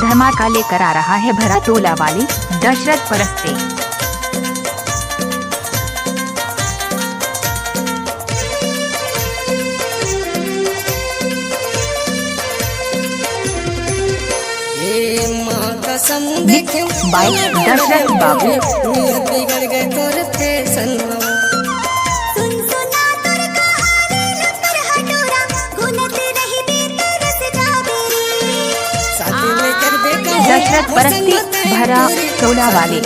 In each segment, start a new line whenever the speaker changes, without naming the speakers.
धमाका लेकर आ रहा है भरा तोला वाली दशरथ परस्ते।
मिक्स
बाय दशरथ बाबू।
बिगड़ गए तोर फैशन
दशरथ परस्ते भरा तोला वाले।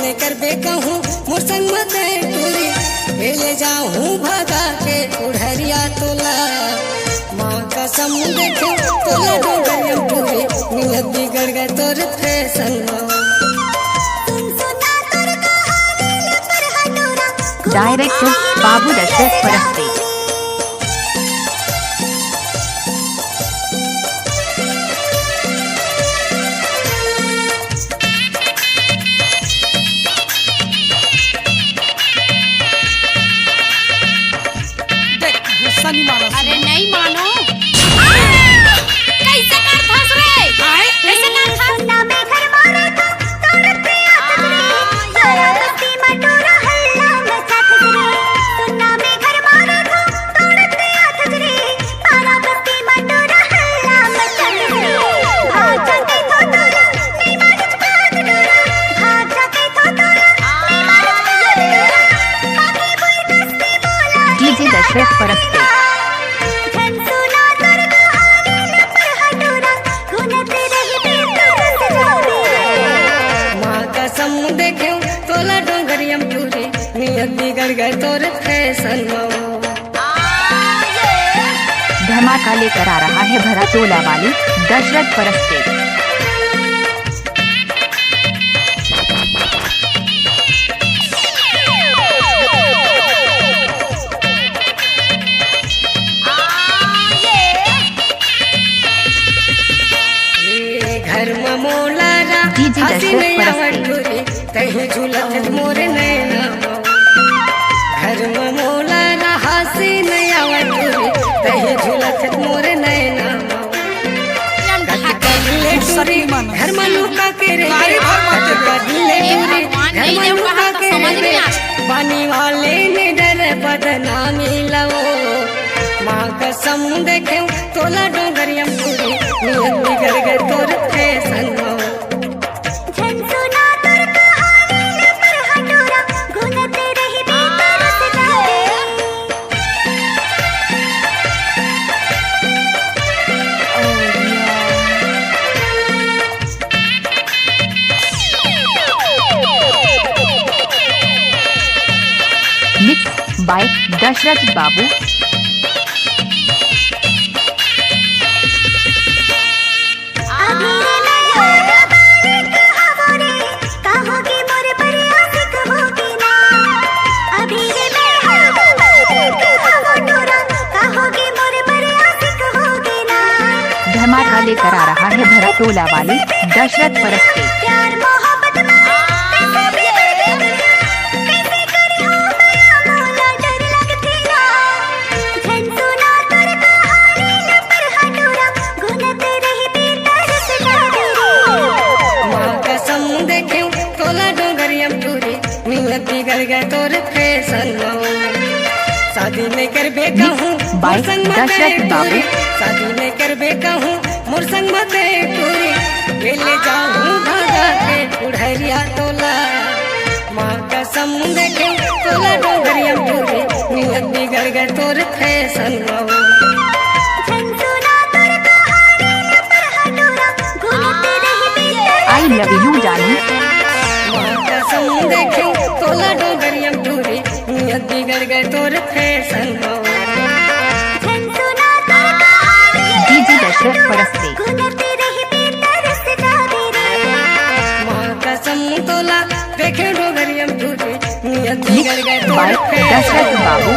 ले जाऊं भगा के उड़हरिया तोला माँ कसम देखे तोला डोगरिया पूरी नियत बिगड़ गए तोर फैशन।
डायरेक्टर बाबू दशरथ परस्ते।
अरे नहीं मानो कैसे कर फंस रे कैसे कर फंस ना में घर मारे तो तोड़ पे सारा बस्ती मटोरा हल्ला मचा खजरे सुन्ना में घर मारे तो तोड़ पे खजरे सारा बस्ती मटोरा हल्ला मचा खजरे भाग जाके तो तोरा नहीं मालूम भाग डोरा भाग जाके तो तोरा नहीं मालूम बाकी कोई दस्ती बोला
डीजे दशरथ परस्ते।
तोला डोंगरियम पूरी नियत बिगड़ गए तोर फैशन।
धमाका लेकर आ रहा है भरा तोला वाली दशरथ परस्ते।
घर में मोला
डीजे दशरथ परस्ते।
कहीं झूलत मोरे नैना घर में मोला हसी नहीं आवत कहीं झूलत मोरे नैना घर में लुका के रे पानी वाले ने डर बदनामी लो माँ कसम देखे तोला डोंगरिया पूरी नियत बिगड़ गए तोर फैशन।
मिक्स बाय दशरथ बाबू। धमाका लेकर आ रहा है भरा तोला वाली दशरथ परस्ते।
बिगड़ गए तोर फैशन। शादी नहीं कर बेका हूँ
बाय दशरथ बाबू।
शादी नहीं कर बेका हूँ मोर संग मत पूरी ले जाऊँ भगा के उड़हरिया तोला माँ कसम देखे तोला डोगरिया पूरी नियत बिगड़ गए तोर फैशन।
आई लव यू जानी।
देखे तोला डोगरिया पूरी नियत बिगड़ गए तोर फैशन।
डीजे दशरथ परस्ते।
माँ कसम तोला देखे डोगरिया पूरी नियत बिगड़ गए
बाय
तोर
दशरथ
फैशन।
बाबू।